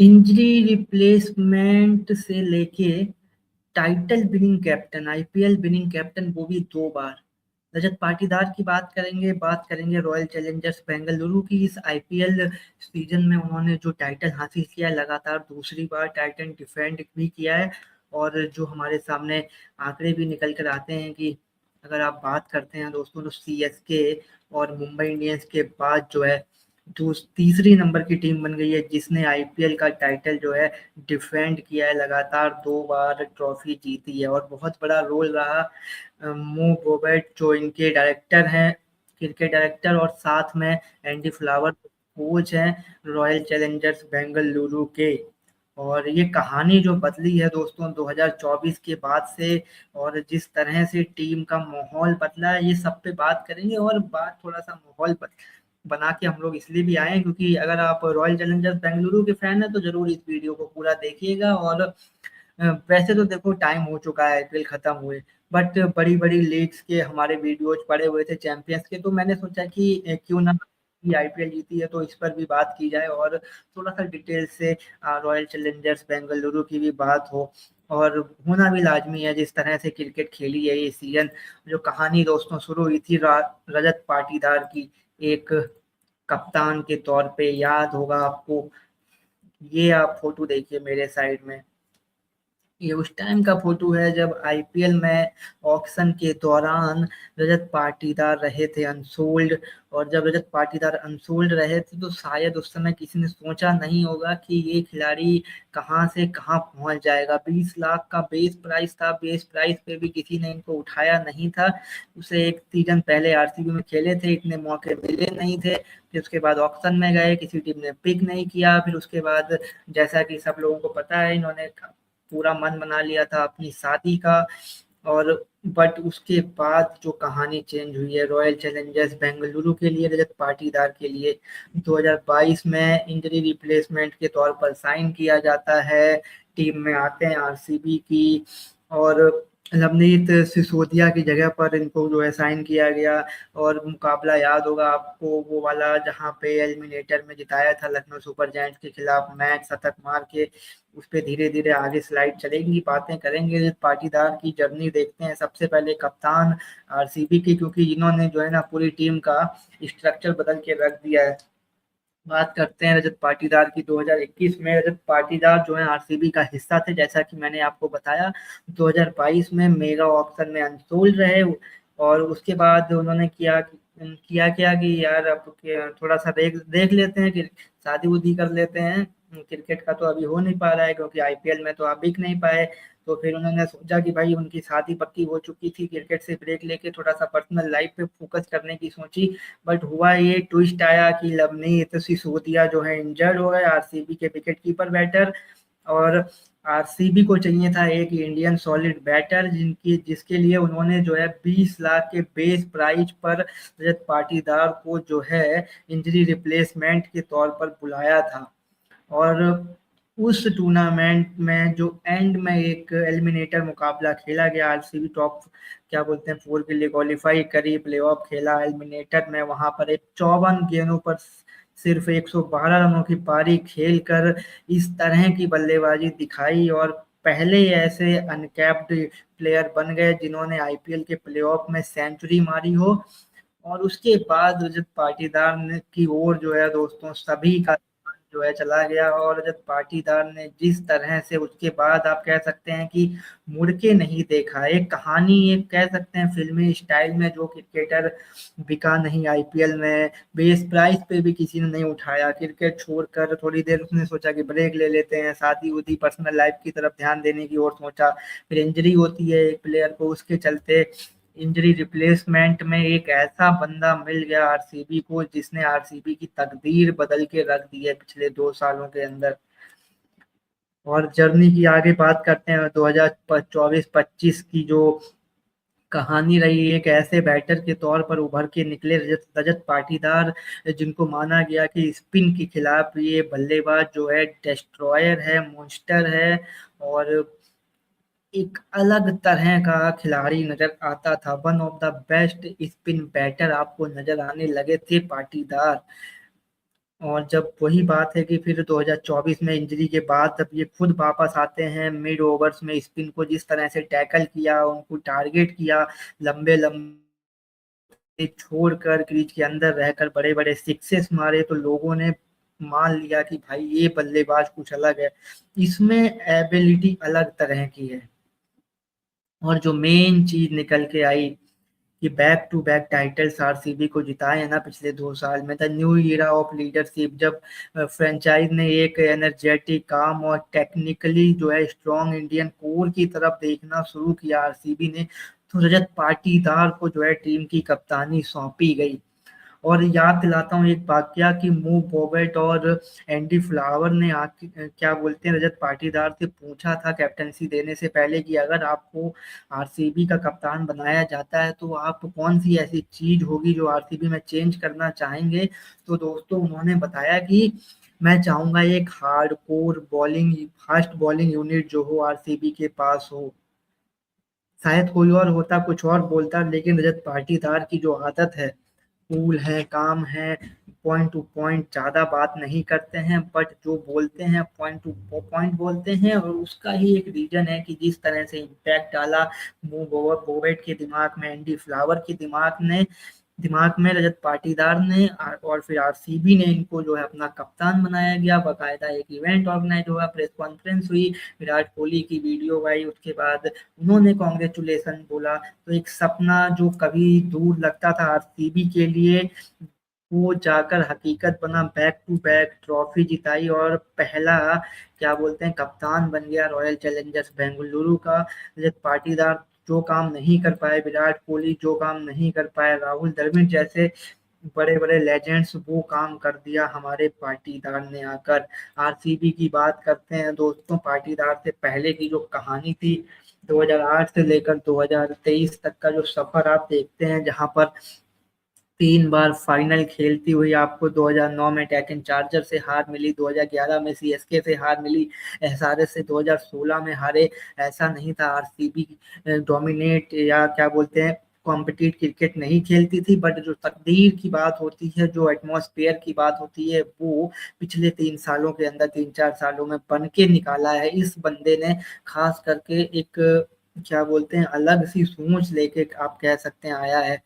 Injury replacement से लेके title winning captain, IPL winning captain, वो भी 2 बार। रजत पाटीदार की बात करेंगे रॉयल चैलेंजर्स बेंगलुरु की। इस आईपीएल सीजन में उन्होंने जो टाइटल हासिल किया है, लगातार दूसरी बार टाइटल डिफेंड भी किया है। और जो हमारे सामने आंकड़े भी निकल कर आते हैं कि अगर आप बात करते हैं दोस्तों, तो सीएसके और मुंबई इंडियंस के बाद जो है तीसरी नंबर की टीम बन गई है जिसने आईपीएल का टाइटल जो है डिफेंड किया है, लगातार 2 बार ट्रॉफी जीती है। और बहुत बड़ा रोल रहा मू बोबेट, जो इनके डायरेक्टर हैं, क्रिकेट डायरेक्टर, और साथ में एंडी फ्लावर कोच हैं रॉयल चैलेंजर्स बेंगलुरु के। और ये कहानी जो बदली है दोस्तों 2024 के बाद से, और जिस तरह से टीम का माहौल बदला है, ये सब पे बात करेंगे। और बात थोड़ा सा माहौल बना के हम लोग इसलिए भी आए हैं क्योंकि अगर आप रॉयल चैलेंजर्स बेंगलुरु के फैन हैं तो जरूर इस वीडियो को पूरा देखिएगा। और वैसे तो देखो टाइम हो चुका है आईपीएल खत्म हुए, बट बड़ी बड़ी लीग्स के हमारे वीडियोज पड़े हुए थे चैंपियंस के, तो मैंने सोचा कि क्यों ना आईपीएल जीती है तो इस पर भी बात की जाए और थोड़ा सा डिटेल से रॉयल चैलेंजर्स बेंगलुरु की भी बात हो। और होना भी लाजमी है, जिस तरह से क्रिकेट खेली है ये सीजन। जो कहानी दोस्तों शुरू हुई थी रजत पाटीदार की, एक कप्तान के तौर पे, याद होगा आपको। ये आप फोटो देखिए मेरे साइड में, ये उस टाइम का फोटो है जब आईपीएल में ऑक्शन के दौरान रजत पाटीदार रहे थे अनसोल्ड। और जब रजत पाटीदार अनसोल्ड रहे थे तो शायद उस समय किसी ने सोचा नहीं होगा कि ये खिलाड़ी कहां से कहां पहुंच जाएगा। 20 लाख का बेस प्राइस था, बेस प्राइस पे भी किसी ने इनको उठाया नहीं था। उसे एक सीजन पहले आरसीबी में खेले थे, इतने मौके मिले नहीं थे। फिर उसके बाद ऑक्शन में गए, किसी टीम ने पिक नहीं किया। फिर उसके बाद जैसा कि सब लोगों को पता है, इन्होंने पूरा मन बना लिया था अपनी शादी का। और बट उसके बाद जो कहानी चेंज हुई है रॉयल चैलेंजर्स बेंगलुरु के लिए, रजत पाटीदार के लिए, 2022 में इंजरी रिप्लेसमेंट के तौर पर साइन किया जाता है। टीम में आते हैं आरसीबी की, और लवनीत सिसोदिया की जगह पर इनको जो है साइन किया गया। और मुकाबला याद होगा आपको वो वाला, जहां पे एलिमिनेटर में जिताया था लखनऊ सुपर जायंट्स के खिलाफ मैच, शतक मार के। उस पर धीरे धीरे आगे स्लाइड चलेंगी, बातें करेंगे, पाटीदार की जर्नी देखते हैं। सबसे पहले कप्तान आरसीबी की, क्योंकि इन्होंने जो है ना पूरी टीम का स्ट्रक्चर बदल के रख दिया है। बात करते हैं रजत पाटीदार की। 2021 में रजत पाटीदार जो है आरसीबी का हिस्सा थे, जैसा कि मैंने आपको बताया। 2022 में मेगा ऑक्शन में अनसोल्ड रहे, और उसके बाद उन्होंने किया क्या कि यार अब थोड़ा सा देख देख लेते हैं कि शादी उदी कर लेते हैं। क्रिकेट का तो अभी हो नहीं पा रहा है क्योंकि आईपीएल में तो आप बिक नहीं पाए। तो फिर उन्होंने सोचा कि भाई उनकी शादी पक्की हो चुकी थी, क्रिकेट से ब्रेक लेके थोड़ा सा पर्सनल लाइफ पे फोकस करने की सोची। बट हुआ ये ट्विस्ट आया कि लवनीत सिसोदिया जो है इंजर्ड हो गए, आरसीबी के विकेट कीपर बैटर। और आरसीबी को चाहिए था एक इंडियन सॉलिड बैटर, जिसके लिए उन्होंने जो है 20 लाख के बेस प्राइस पर रजत पाटीदार को जो है इंजरी रिप्लेसमेंट के तौर पर बुलाया था। और उस टूर्नामेंट में जो एंड में एक एलिमिनेटर मुकाबला खेला गया, आरसीबी टॉप क्या बोलते हैं 4 के लिए क्वालिफाई करी, प्लेऑफ खेला एलिमिनेटर में। वहां पर एक 54 गेंदों पर सिर्फ 112 रनों की पारी खेलकर इस तरह की बल्लेबाजी दिखाई, और पहले ऐसे अनकैप्ड प्लेयर बन गए जिन्होंने आईपीएल के प्लेऑफ में सेंचुरी मारी हो। और उसके बाद रजत पाटीदार ने की ओर जो है दोस्तों सभी का जो है चला गया। और रजत पाटीदार ने जिस तरह से उसके बाद आप कह सकते हैं कि मुड़ के नहीं देखा, एक कहानी, एक कह सकते हैं फिल्मी स्टाइल में, जो क्रिकेटर बिका नहीं आईपीएल में, बेस प्राइस पे भी किसी ने नहीं उठाया, क्रिकेट छोड़कर थोड़ी देर उसने सोचा कि ब्रेक ले लेते हैं, शादी उदी पर्सनल लाइफ की तरफ ध्यान देने की ओर सोचा। फिर इंजरी होती है एक प्लेयर को, उसके चलते इंजरी रिप्लेसमेंट में एक ऐसा बंदा मिल गया आरसीबी को जिसने आरसीबी की तकदीर बदल के रख दी है पिछले 2 सालों के अंदर। और जर्नी की आगे बात करते हैं 2024-25 की, जो कहानी रही। एक ऐसे बैटर के तौर पर उभर के निकले रजत पाटीदार, जिनको माना गया कि स्पिन के खिलाफ ये बल्लेबाज जो है डिस्ट्रॉयर है, मॉन्स्टर है। और एक अलग तरह का खिलाड़ी नजर आता था, one of the best spin batter आपको नजर आने लगे थे पाटीदार। और जब वही बात है कि फिर 2024 में इंजरी के बाद जब ये खुद वापस आते हैं, मिड ओवर्स में स्पिन को जिस तरह से टैकल किया, उनको टारगेट किया, लंबे लंबे छोड़कर क्रीज के अंदर रहकर बड़े बड़े सिक्सेस मारे, तो लोगों ने मान लिया कि भाई ये बल्लेबाज कुछ अलग है, इसमें एबिलिटी अलग तरह की है। और जो मेन चीज निकल के आई कि back to back titles RCB को जिताए हैं ना पिछले 2 साल में, the new era of leadership, जब फ्रेंचाइज ने एक एनर्जेटिक, काम और टेक्निकली जो है स्ट्रॉन्ग इंडियन कोर की तरफ देखना शुरू किया आरसीबी ने, तो रजत पाटीदार को जो है टीम की कप्तानी सौंपी गई। और याद दिलाता हूँ एक वाकया कि मू बॉबेट और एंडी फ्लावर ने आके क्या बोलते हैं रजत पाटीदार से पूछा था कैप्टनसी देने से पहले कि अगर आपको आरसीबी का कप्तान बनाया जाता है तो आप कौन सी ऐसी चीज होगी जो आरसीबी में चेंज करना चाहेंगे। तो दोस्तों उन्होंने बताया कि मैं चाहूंगा एक hardcore bowling, fast bowling unit जो हो आरसीबी के पास हो। शायद कोई और होता कुछ और बोलता, लेकिन रजत पाटीदार की जो आदत है, कूल है, काम है, पॉइंट टू पॉइंट ज्यादा बात नहीं करते हैं, बट जो बोलते हैं पॉइंट टू पॉइंट बोलते हैं। और उसका ही एक रीजन है कि जिस तरह से इम्पैक्ट डाला मू बोवेट के दिमाग में, एंडी फ्लावर के दिमाग में रजत पाटीदार ने, और फिर आरसीबी ने इनको जो है अपना कप्तान बनाया गया। बाकायदा एक इवेंट ऑर्गेनाइज हुआ, प्रेस कॉन्फ्रेंस हुई, विराट कोहली की वीडियो आई, उसके बाद उन्होंने कॉन्ग्रेचुलेसन बोला। तो एक सपना जो कभी दूर लगता था आरसीबी के लिए, वो जाकर हकीकत बना, बैक टू बैक ट्रॉफी जिताई और पहला क्या बोलते हैं कप्तान बन गया रॉयल चैलेंजर्स बेंगलुरु का। रजत पाटीदार जो काम नहीं कर पाए विराट कोहली, जो काम नहीं कर पाए राहुल द्रविड़ जैसे बड़े बड़े लेजेंड्स, वो काम कर दिया हमारे पाटीदार ने आकर। आरसीबी की बात करते हैं दोस्तों, पाटीदार से पहले की जो कहानी थी, 2008 से लेकर 2023 तक का जो सफर आप देखते हैं, जहां पर 3 बार फाइनल खेलती हुई आपको 2009 में टैकन चार्जर से हार मिली, 2011 में सीएसके से हार मिली, एसआरएच से 2016 में हारे। ऐसा नहीं था आरसीबी डोमिनेट या क्या बोलते हैं कॉम्पिटिटिव क्रिकेट नहीं खेलती थी, बट जो तकदीर की बात होती है, जो एटमॉस्फेयर की बात होती है, वो पिछले 3 सालों के अंदर, 3-4 सालों में बन के निकाला है इस बंदे ने। खास करके एक क्या बोलते हैं अलग सी सोच लेके आप कह सकते हैं आया है।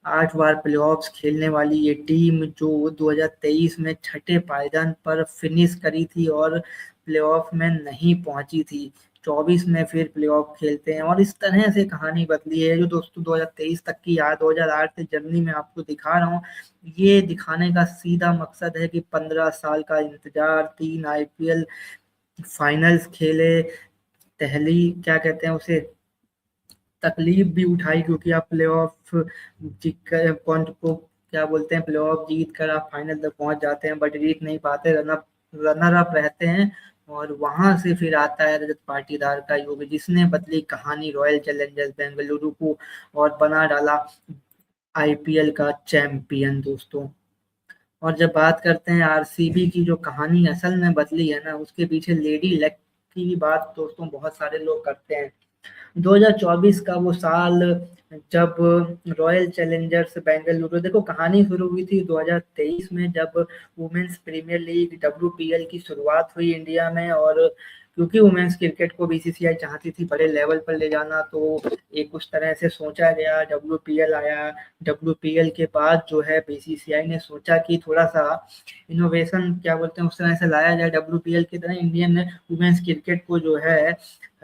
8 बार प्लेऑफ्स खेलने वाली ये टीम जो 2023 में छठे पायदान पर फिनिश करी थी और प्लेऑफ में नहीं पहुंची थी, 24 में फिर प्लेऑफ खेलते हैं, और इस तरह से कहानी बदली है जो दोस्तों 2023 तक की याद, 2008 से जर्नी में आपको दिखा रहा हूँ। ये दिखाने का सीधा मकसद है कि 15 साल का इंतजार, 3 आईपीएल फाइनल्स खेले, पहली क्या कहते हैं उसे तकलीफ भी उठाई, क्योंकि आप प्लेऑफ जीत कर को क्या बोलते हैं प्लेऑफ जीत कर आप फाइनल तक पहुंच जाते हैं, बट जीत नहीं पाते, रनर अप रहते हैं। और वहां से फिर आता है रजत पाटीदार का युग, जिसने बदली कहानी रॉयल चैलेंजर्स बेंगलुरु को और बना डाला आईपीएल का चैंपियन दोस्तों। और जब बात करते हैं आरसीबी की जो कहानी असल में बदली है ना, उसके पीछे लेडी लक की भी बात दोस्तों बहुत सारे लोग करते हैं। 2024 का वो साल जब रॉयल चैलेंजर्स बेंगलुरु, देखो कहानी शुरू हुई थी 2023 में, जब वुमेन्स प्रीमियर लीग डब्ल्यूपीएल की शुरुआत हुई इंडिया में। और क्योंकि वुमेन्स क्रिकेट को बीसीसीआई चाहती थी बड़े लेवल पर ले जाना, तो एक उस तरह से सोचा गया, डब्ल्यूपीएल आया। डब्ल्यूपीएल के बाद जो है बीसीसीआई ने सोचा कि थोड़ा सा इनोवेशन क्या बोलते हैं उस तरह से लाया जाए, डब्ल्यूपीएल की तरह इंडियन वुमेन्स क्रिकेट को जो है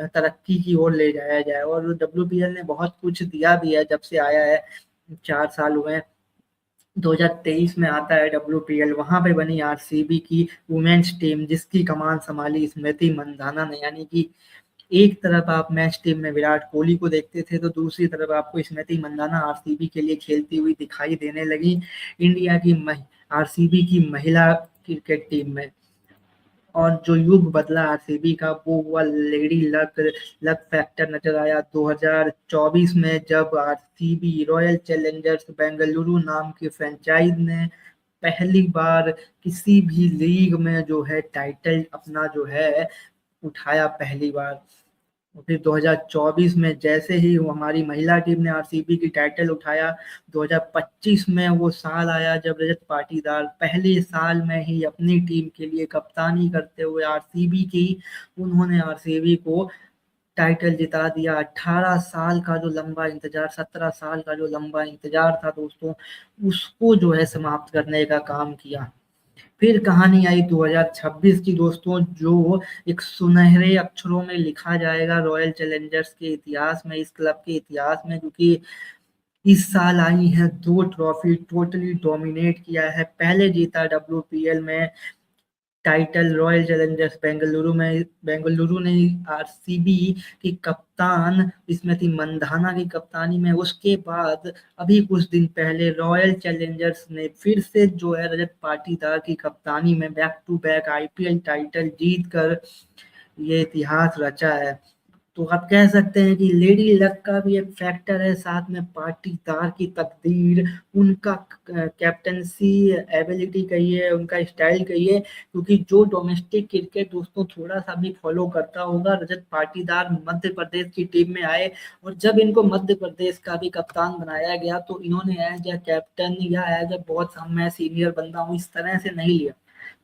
तरक्की की ओर ले जाया जाए। और डब्ल्यूपीएल ने बहुत कुछ दिया भी है जब से आया है, 4 साल हुए। 2023 में आता है डब्ल्यूपीएल, वहां पे बनी आरसीबी की वुमेन्स टीम, जिसकी कमान संभाली स्मृति मंधाना ने। यानी कि एक तरफ आप मैच टीम में विराट कोहली को देखते थे, तो दूसरी तरफ आपको स्मृति मंधाना आरसीबी के लिए खेलती हुई दिखाई देने लगी इंडिया की आरसीबी की महिला क्रिकेट टीम में। और जो युग बदला आरसीबी का, वो हुआ लेडी लक फैक्टर नजर आया 2024 में, जब आरसीबी रॉयल चैलेंजर्स बेंगलुरु नाम की फ्रेंचाइज ने पहली बार किसी भी लीग में जो है टाइटल अपना जो है उठाया पहली बार। और फिर 2024 में जैसे ही वो हमारी महिला टीम ने आरसीबी की टाइटल उठाया, 2025 में वो साल आया जब रजत पाटीदार पहले साल में ही अपनी टीम के लिए कप्तानी करते हुए आरसीबी की, उन्होंने आरसीबी को टाइटल जिता दिया। 18 साल का जो लंबा इंतजार, 17 साल का जो लंबा इंतजार था दोस्तों, उसको जो है समाप्त करने का काम किया। फिर कहानी आई 2026 की दोस्तों, जो एक सुनहरे अक्षरों में लिखा जाएगा रॉयल चैलेंजर्स के इतिहास में, इस क्लब के इतिहास में, क्योंकि इस साल आई है दो ट्रॉफी, टोटली डोमिनेट किया है। पहले जीता डब्ल्यूपीएल में टाइटल रॉयल चैलेंजर्स बेंगलुरु में, बेंगलुरु ने आरसीबी की कप्तान स्मृति मंधाना की कप्तानी में। उसके बाद अभी कुछ दिन पहले रॉयल चैलेंजर्स ने फिर से जो है रजत पाटीदार की कप्तानी में back to back IPL title जीत कर ये इतिहास रचा है। तो आप कह सकते हैं कि लेडी लक का भी एक फैक्टर है, साथ में पाटीदार की तकदीर, उनका कैप्टनसी एबिलिटी कहिए, उनका स्टाइल कहिए, क्योंकि जो डोमेस्टिक क्रिकेट दोस्तों थोड़ा सा भी फॉलो करता होगा, रजत पाटीदार मध्य प्रदेश की टीम में आए और जब इनको मध्य प्रदेश का भी कप्तान बनाया गया तो इन्होंने एज ए कैप्टन या एज ए बहुत मैं सीनियर बंदा हूँ इस तरह से नहीं लिया।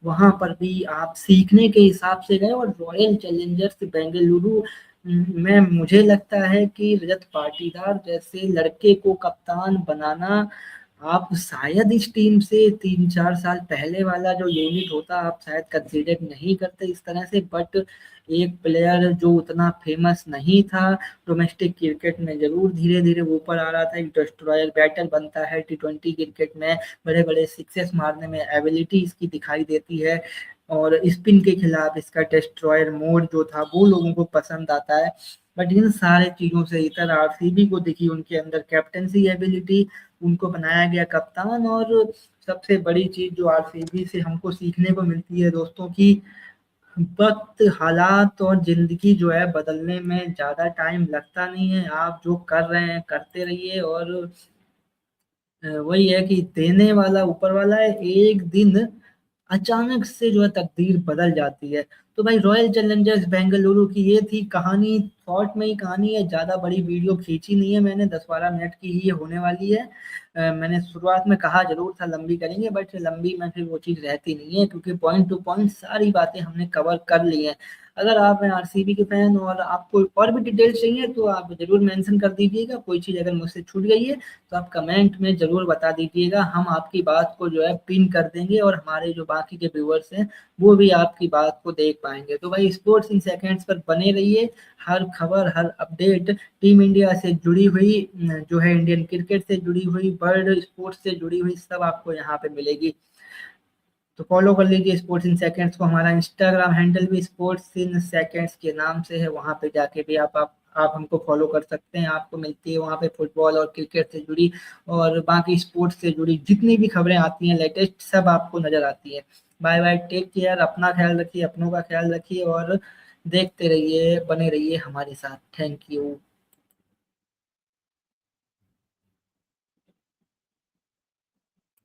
वहां पर भी आप सीखने के हिसाब से गए और रॉयल चैलेंजर्स बेंगलुरु में मुझे लगता है कि रजत पाटीदार जैसे लड़के को कप्तान बनाना, आप शायद इस टीम से 3-4 साल पहले वाला जो यूनिट होता आप शायद कंसीडर नहीं करते इस तरह से। बट एक प्लेयर जो उतना फेमस नहीं था डोमेस्टिक क्रिकेट में, जरूर धीरे धीरे ऊपर आ रहा था। एक डिस्ट्रॉयर बैटर बनता है टी20 क्रिकेट में, बड़े बड़े सिक्सेस मारने में एबिलिटी इसकी दिखाई देती है, और स्पिन के खिलाफ इसका डिस्ट्रॉयर मोड जो था वो लोगों को पसंद आता है। बट इन सारे चीजों से इतर आरसीबी को दिखी उनके अंदर कैप्टनसी एबिलिटी, उनको बनाया गया कप्तान। और सबसे बड़ी चीज जो आरसीबी से हमको सीखने को मिलती है दोस्तों की, वक्त, हालात और जिंदगी जो है बदलने में ज्यादा टाइम लगता नहीं है। आप जो कर रहे हैं करते रहिए, और वही है कि देने वाला ऊपर वाला है, एक दिन अचानक से जो है तकदीर बदल जाती है। तो भाई रॉयल चैलेंजर्स बेंगलुरु की ये थी कहानी, शॉर्ट में ही कहानी है, ज्यादा बड़ी वीडियो खींची नहीं है मैंने, 10-12 मिनट की ही ये होने वाली है। मैंने शुरुआत में कहा जरूर था लंबी करेंगे, बट लंबी में फिर वो चीज रहती नहीं है, क्योंकि पॉइंट टू पॉइंट सारी बातें हमने कवर कर ली है। अगर आप हैं आरसीबी के फैन और आपको और भी डिटेल्स चाहिए तो आप जरूर मेंशन कर दीजिएगा। कोई चीज अगर मुझसे छूट गई है तो आप कमेंट में जरूर बता दीजिएगा, हम आपकी बात को जो है पिन कर देंगे और हमारे जो बाकी के व्यूअर्स हैं वो भी आपकी बात को देख पाएंगे। तो भाई स्पोर्ट्स इन सेकंड्स पर बने रहिए, हर खबर हर अपडेट टीम इंडिया से जुड़ी हुई, जो है इंडियन क्रिकेट से जुड़ी हुई, वर्ल्ड स्पोर्ट्स से जुड़ी हुई, सब आपको यहाँ पे मिलेगी। तो फॉलो कर लीजिए स्पोर्ट्स इन सेकंड्स को। हमारा इंस्टाग्राम हैंडल भी स्पोर्ट्स इन सेकंड्स के नाम से है, वहां पे जाके भी आप हमको फॉलो कर सकते हैं। आपको मिलती है वहां पे फुटबॉल और क्रिकेट से जुड़ी और बाकी स्पोर्ट्स से जुड़ी जितनी भी खबरें आती हैं लेटेस्ट, सब आपको नजर आती है। बाय बाय, टेक केयर, अपना ख्याल रखिए, अपनों का ख्याल रखिए और देखते रहिए, बने रहिए हमारे साथ। Thank you.